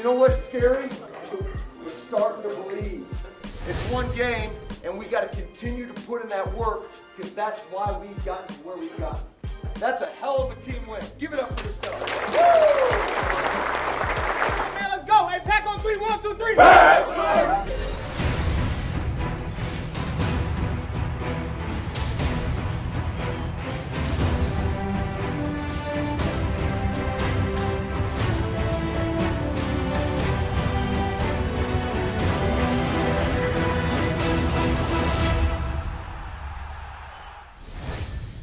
know what's scary? We're starting to believe. It's one game, and we got to continue to put in that work, because that's why we've gotten to where we've gotten. That's a hell of a team win. Give it up for yourself. Woo! Man, let's go. Hey, pack on 3. 1, 2, 3. Back!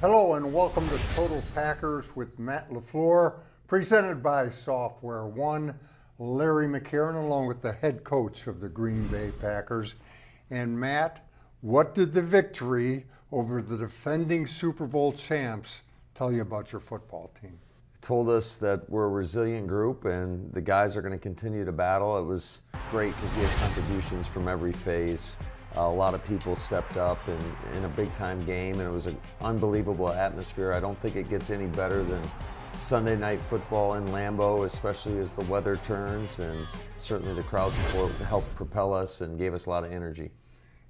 Hello and welcome to Total Packers with Matt LaFleur, presented by Software One. Larry McCarren along with the head coach of the Green Bay Packers. And Matt, what did the victory over the defending Super Bowl champs tell you about your football team? It told us that we're a resilient group and the guys are going to continue to battle. It was great because we had contributions from every phase. A lot of people stepped up in a big-time game, and it was an unbelievable atmosphere. I don't think it gets any better than Sunday night football in Lambeau, especially as the weather turns, and certainly the crowd support helped propel us and gave us a lot of energy.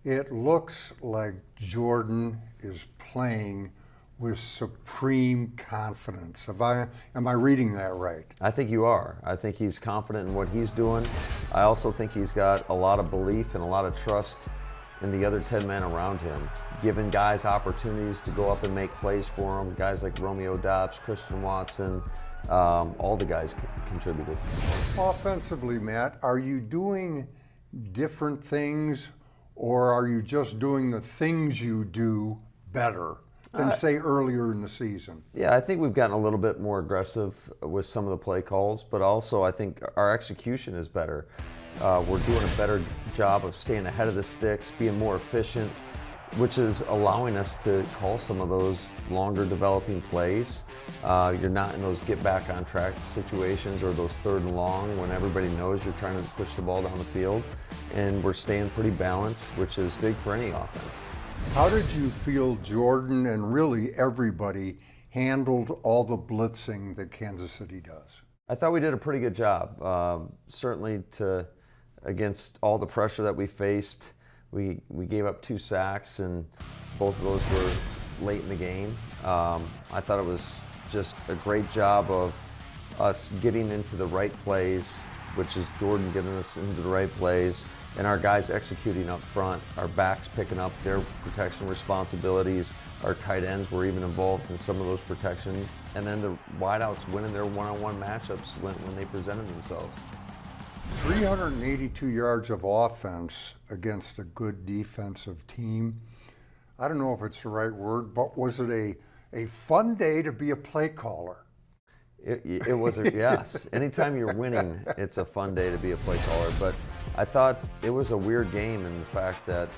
It looks like Jordan is playing with supreme confidence. Am I reading that right? I think you are. I think he's confident in what he's doing. I also think he's got a lot of belief and a lot of trust and the other 10 men around him, giving guys opportunities to go up and make plays for him. Guys like Romeo Doubs, Christian Watson, all the guys contributed. Offensively, Matt, are you doing different things, or are you just doing the things you do better than, say, earlier in the season? Yeah, I think we've gotten a little bit more aggressive with some of the play calls, but also I think our execution is better. We're doing a better job of staying ahead of the sticks, being more efficient, which is allowing us to call some of those longer developing plays. You're not in those get back on track situations or those third and long when everybody knows you're trying to push the ball down the field. And we're staying pretty balanced, which is big for any offense. How did you feel Jordan and really everybody handled all the blitzing that Kansas City does? I thought we did a pretty good job. Certainly against all the pressure that we faced, we gave up 2 sacks, and both of those were late in the game. I thought it was just a great job of us getting into the right plays, which is Jordan getting us into the right plays, and our guys executing up front, our backs picking up their protection responsibilities, our tight ends were even involved in some of those protections, and then the wideouts winning their one-on-one matchups when they presented themselves. 382 yards of offense against a good defensive team. I don't know if it's the right word, but was it a fun day to be a play caller? It was, yes. Anytime you're winning, it's a fun day to be a play caller. But I thought it was a weird game in the fact that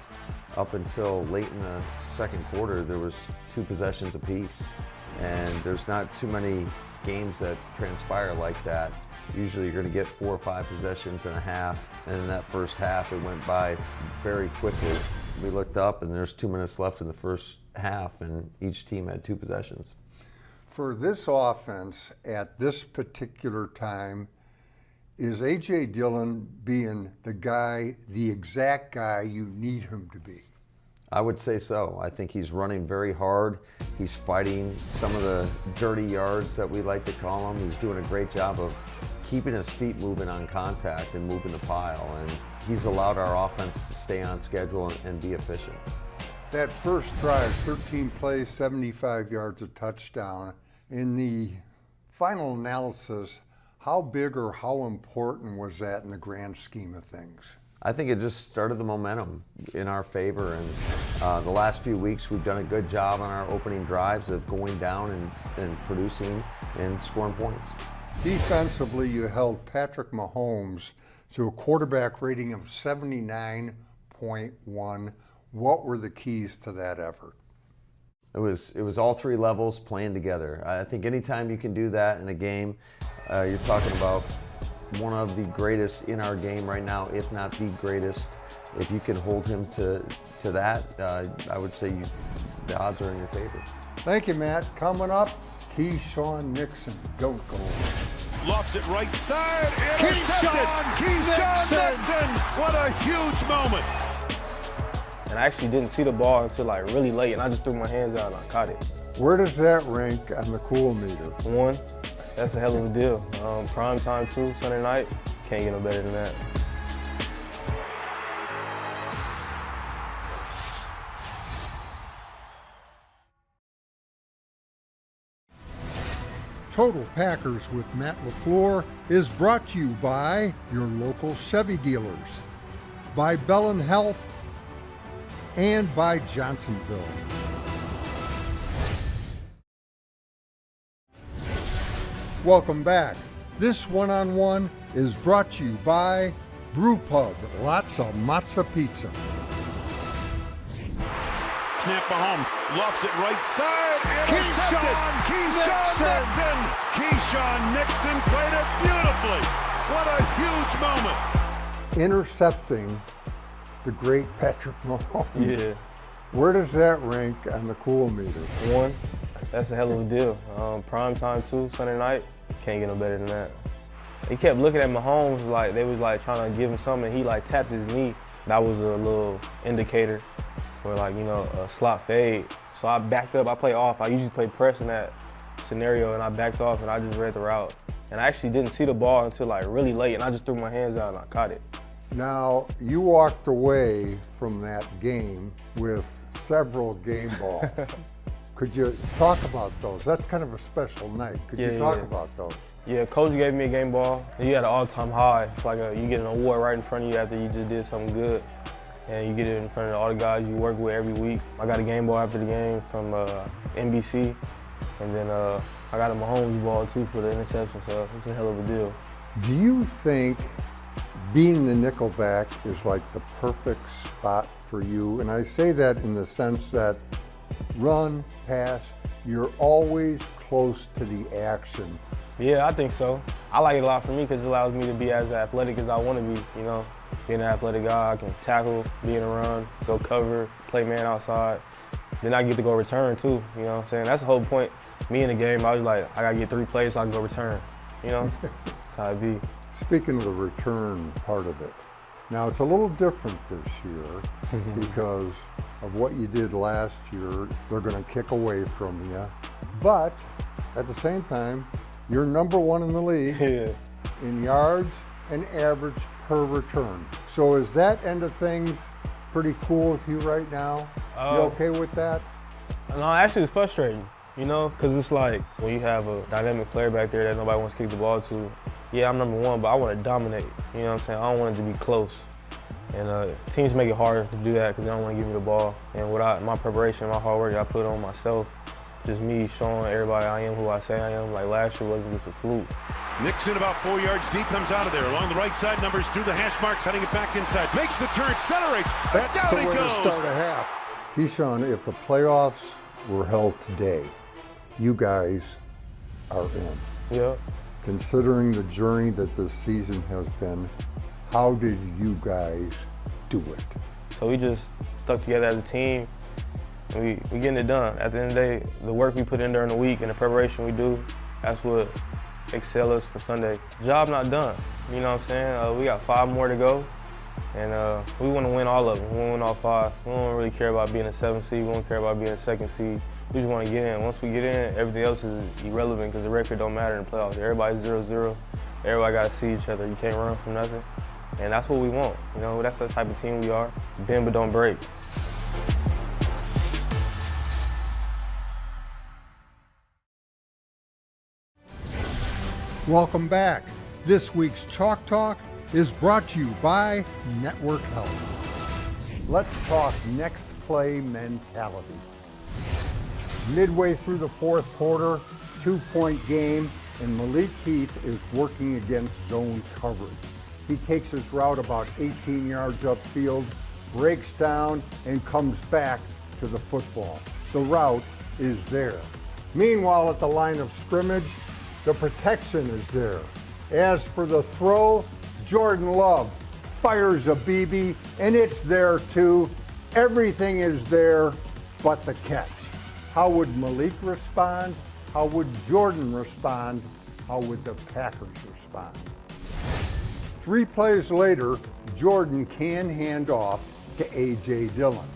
up until late in the second quarter, there was 2 possessions apiece. And there's not too many games that transpire like that. Usually you're going to get 4 or 5 possessions and a half. And in that first half, it went by very quickly. We looked up and there's 2 minutes left in the first half, and each team had 2 possessions. For this offense at this particular time, is A.J. Dillon being the exact guy you need him to be? I would say so. I think he's running very hard. He's fighting some of the dirty yards that we like to call him. He's doing a great job of keeping his feet moving on contact and moving the pile. And he's allowed our offense to stay on schedule and be efficient. That first drive, 13 plays, 75 yards, a touchdown. In the final analysis, how big or how important was that in the grand scheme of things? I think it just started the momentum in our favor, and the last few weeks we've done a good job on our opening drives of going down and producing and scoring points. Defensively, you held Patrick Mahomes to a quarterback rating of 79.1. What were the keys to that effort? It was all 3 levels playing together. I think anytime you can do that in a game, you're talking about one of the greatest in our game right now, if not the greatest. If you can hold him to that, I would say the odds are in your favor. Thank you, Matt. Coming up, Keisean Nixon. Don't go away. lofts it right side, intercepted. Keisean Nixon, what a huge moment. And I actually didn't see the ball until like really late, and I just threw my hands out and I caught it. Where does that rank on the cool meter? 1, that's a hell of a deal. Prime time too, Sunday night, can't get no better than that. Total Packers with Matt LaFleur is brought to you by your local Chevy dealers, by Bellin Health, and by Johnsonville. Welcome back. This one-on-one is brought to you by Brew Pub, lots of matzo pizza. Snap Mahomes, lofts it right side, intercepted. Keisean Nixon. Keisean Nixon played it beautifully. What a huge moment. Intercepting the great Patrick Mahomes. Yeah. Where does that rank on the cool meter? 1, that's a hell of a deal. Prime time too, Sunday night, can't get no better than that. He kept looking at Mahomes like they was like trying to give him something, and he like tapped his knee. That was a little indicator for like, you know, a slot fade. So I backed up, I play off. I usually play press in that scenario, and I backed off and I just read the route. And I actually didn't see the ball until like really late, and I just threw my hands out and I caught it. Now, you walked away from that game with several game balls. Could you talk about those? That's kind of a special night. Could you talk about those? Yeah, coach gave me a game ball. You had an all-time high. It's like you get an award right in front of you after you just did something good. And you get it in front of all the guys you work with every week. I got a game ball after the game from NBC. And then I got a Mahomes ball too for the interception, so it's a hell of a deal. Do you think being the nickelback is like the perfect spot for you? And I say that in the sense that run, pass, you're always close to the action. Yeah, I think so. I like it a lot for me because it allows me to be as athletic as I want to be, you know. Being an athletic guy, I can tackle, be in a run, go cover, play man outside. Then I get to go return too, you know what I'm saying? That's the whole point. Me in the game, I was like, I gotta get 3 plays so I can go return, you know? That's how it be. Speaking of the return part of it, now it's a little different this year because of what you did last year. They're gonna kick away from you. But at the same time, you're number 1 in the league in yards and average per return. So is that end of things pretty cool with you right now? You okay with that? No, actually it's frustrating, you know, because it's like when you have a dynamic player back there that nobody wants to kick the ball to, yeah, I'm number 1, but I want to dominate, you know what I'm saying? I don't want it to be close. And teams make it hard to do that because they don't want to give me the ball. And without my preparation, my hard work I put on myself, just me showing everybody I am who I say I am. Like last year wasn't just a fluke. Nixon about 4 yards deep, comes out of there along the right side, numbers through the hash marks, heading it back inside, makes the turn, accelerates, That's down the he way goes. to start a half. Keisean, if the playoffs were held today, you guys are in. Yeah. Considering the journey that this season has been, how did you guys do it? So we just stuck together as a team. We getting it done. At the end of the day, the work we put in during the week and the preparation we do, that's what excel us for Sunday. Job not done, you know what I'm saying? We got 5 more to go, and we want to win all of them. We want to win all 5. We don't really care about being a 7th seed. We don't care about being a 2nd seed. We just want to get in. Once we get in, everything else is irrelevant because the record don't matter in the playoffs. Everybody's 0-0. Everybody got to see each other. You can't run from nothing, and that's what we want. You know, that's the type of team we are. Bend but don't break. Welcome back. This week's Chalk Talk is brought to you by Network Health. Let's talk next play mentality. Midway through the 4th quarter, 2-point game, and Malik Heath is working against zone coverage. He takes his route about 18 yards upfield, breaks down, and comes back to the football. The route is there. Meanwhile, at the line of scrimmage, the protection is there. As for the throw, Jordan Love fires a BB, and it's there too. Everything is there but the catch. How would Malik respond? How would Jordan respond? how would the Packers respond? 3 plays later, Jordan can hand off to A.J. Dillon.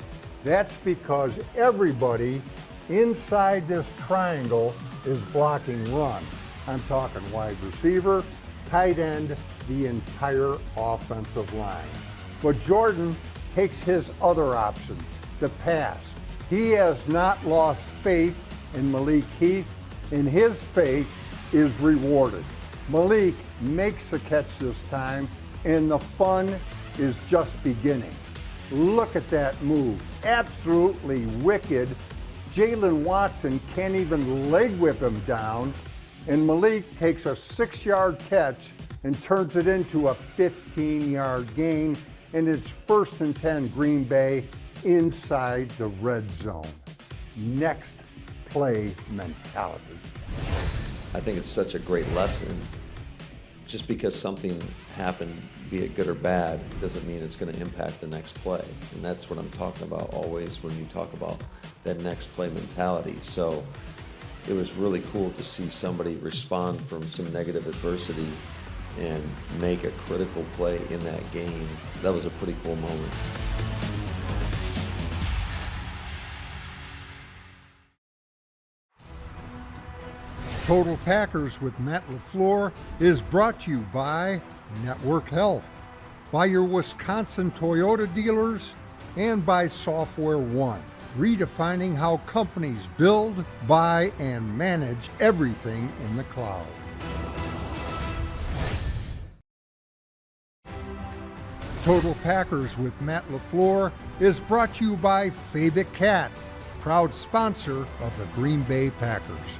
That's because everybody inside this triangle is blocking run. I'm talking wide receiver, tight end, the entire offensive line. But Jordan takes his other option, the pass. He has not lost faith in Malik Heath, and his faith is rewarded. Malik makes the catch this time, and the fun is just beginning. Look at that move, absolutely wicked. Jalen Watson can't even leg whip him down, and Malik takes a 6-yard catch and turns it into a 15-yard gain, and it's 1st and 10 Green Bay inside the red zone. Next play mentality. I think it's such a great lesson. Just because something happened, be it good or bad, doesn't mean it's going to impact the next play. And that's what I'm talking about always when you talk about that next play mentality. So it was really cool to see somebody respond from some negative adversity and make a critical play in that game. That was a pretty cool moment. Total Packers with Matt LaFleur is brought to you by Network Health, by your Wisconsin Toyota dealers, and by Software One, redefining how companies build, buy, and manage everything in the cloud. Total Packers with Matt LaFleur is brought to you by Fabic Cat, proud sponsor of the Green Bay Packers.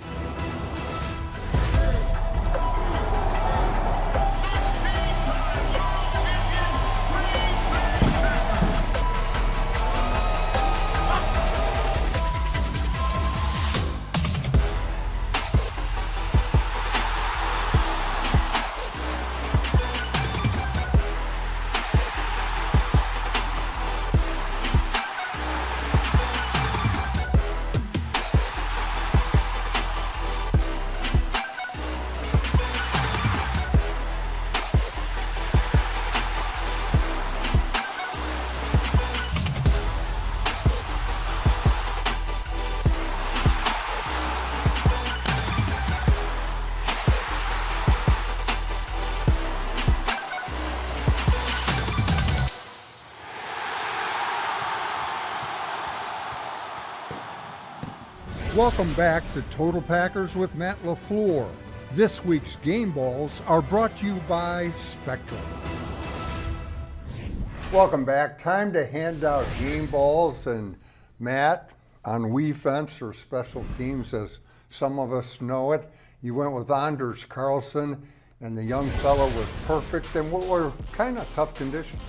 Welcome back to Total Packers with Matt LaFleur. This week's game balls are brought to you by Spectrum. Welcome back. Time to hand out game balls. And Matt, on Defense or special teams, as some of us know it, you went with Anders Carlson, and the young fellow was perfect in what were kind of tough conditions.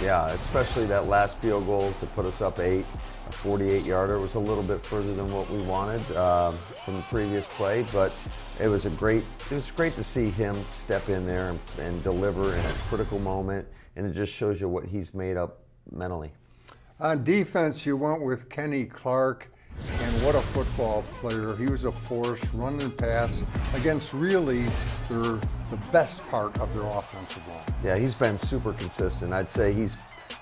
Yeah, especially that last field goal to put us up 8. A 48-yarder was a little bit further than what we wanted from the previous play, but it was great to see him step in there and deliver in a critical moment, and it just shows you what he's made up mentally. On defense, you went with Kenny Clark, and what a football player. He was a force, run and pass against really the best part of their offensive line. Yeah, he's been super consistent. I'd say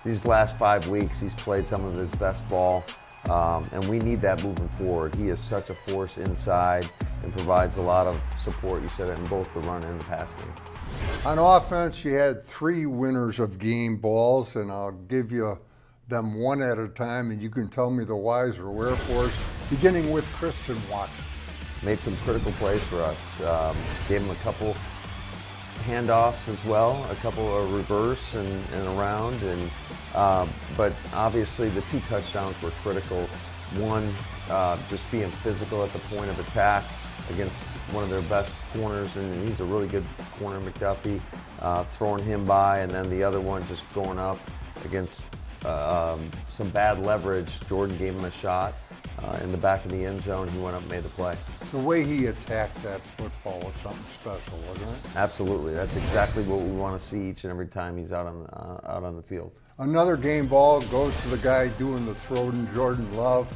these last 5 weeks, he's played some of his best ball, and we need that moving forward. He is such a force inside and provides a lot of support, you said it, in both the run and the pass game. On offense, you had 3 winners of game balls, and I'll give you them one at a time, and you can tell me the whys or wherefores, beginning with Christian Watson. Made some critical plays for us. Gave him a couple handoffs as well, a couple of reverse and around, but obviously the 2 touchdowns were critical. One, just being physical at the point of attack against one of their best corners, and he's a really good corner, McDuffie, throwing him by, and then the other one just going up against some bad leverage. Jordan gave him a shot in the back of the end zone. He went up and made the play. The way he attacked that football was something special, wasn't it? Absolutely. That's exactly what we want to see each and every time he's out on the field. Another game ball goes to the guy doing the throwing, Jordan Love.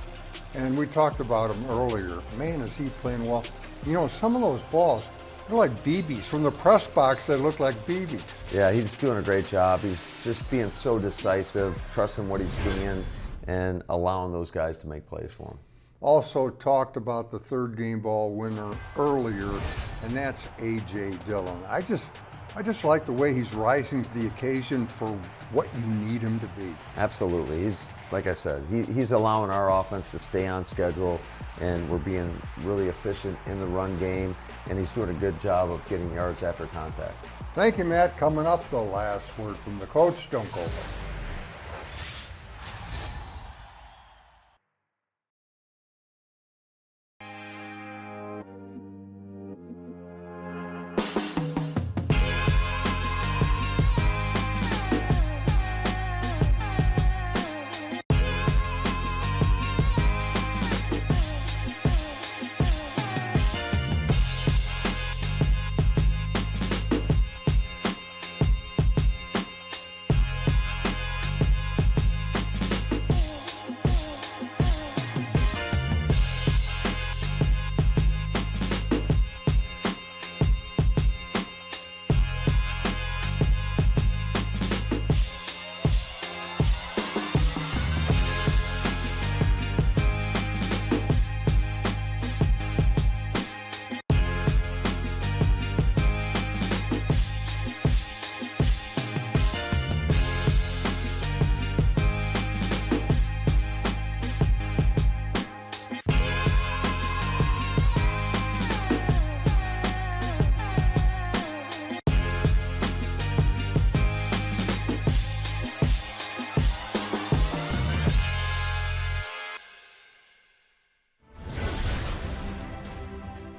And we talked about him earlier. Man, is he playing well. You know, some of those balls, They're like BBs. From the press box, they look like BBs. Yeah, he's doing a great job. He's just being so decisive, trusting what he's seeing, and allowing those guys to make plays for him. Also talked about the third game ball winner earlier, and that's A.J. Dillon. I just like the way he's rising to the occasion for what you need him to be. Absolutely. He's, like I said, he's allowing our offense to stay on schedule, and we're being really efficient in the run game, and he's doing a good job of getting yards after contact. Thank you, Matt. Coming up, the last word from the coach. Don't go away.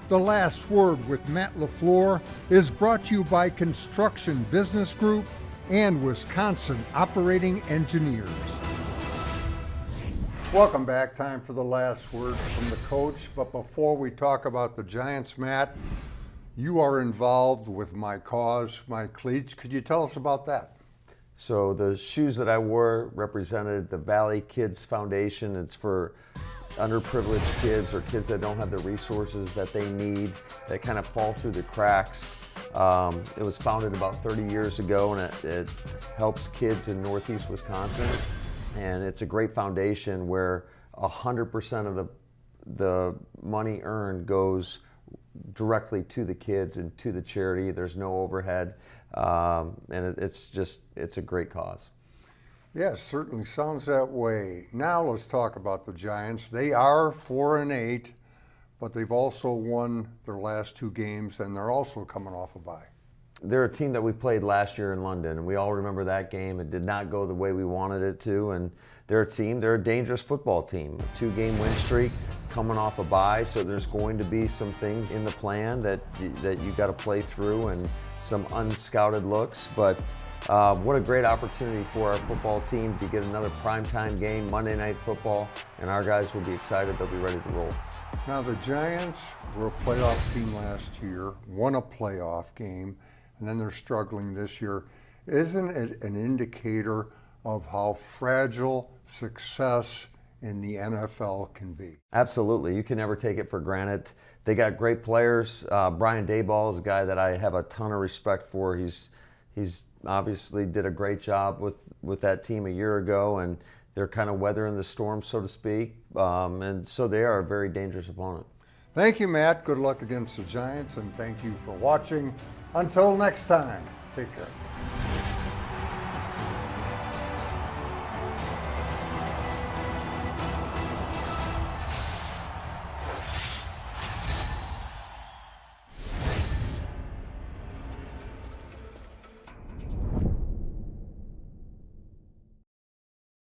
The Last Word with Matt LaFleur is brought to you by Construction Business Group and Wisconsin Operating Engineers. Welcome back. Time for the last word from the coach. But before we talk about the Giants, Matt, you are involved with My Cause, My Cleats. Could you tell us about that? So the shoes that I wore represented the Valley Kids Foundation. It's for underprivileged kids or kids that don't have the resources that they need, that kind of fall through the cracks. It was founded about 30 years ago, and it helps kids in Northeast Wisconsin. And it's a great foundation where 100% of the money earned goes directly to the kids and to the charity. There's no overhead, and it's a great cause. Yes, certainly sounds that way. Now let's talk about the Giants. They are 4-8, but they've also won their last two games, and they're also coming off a bye. They're a team that we played last year in London, and we all remember that game. It did not go the way we wanted it to, and they're a dangerous football team. A 2-game win streak, coming off a bye, so there's going to be some things in the plan that you got to play through and some unscouted looks, but what a great opportunity for our football team to get another primetime game, Monday Night Football, and our guys will be excited. They'll be ready to roll. Now, the Giants were a playoff team last year, won a playoff game, and then they're struggling this year. Isn't it an indicator of how fragile success in the NFL can be? Absolutely. You can never take it for granted. They got great players. Brian Daboll is a guy that I have a ton of respect for. He's obviously did a great job with that team a year ago, and they're kind of weathering the storm, so to speak, and so they are a very dangerous opponent. Thank you, Matt. Good luck against the Giants, and thank you for watching. Until next time, take care.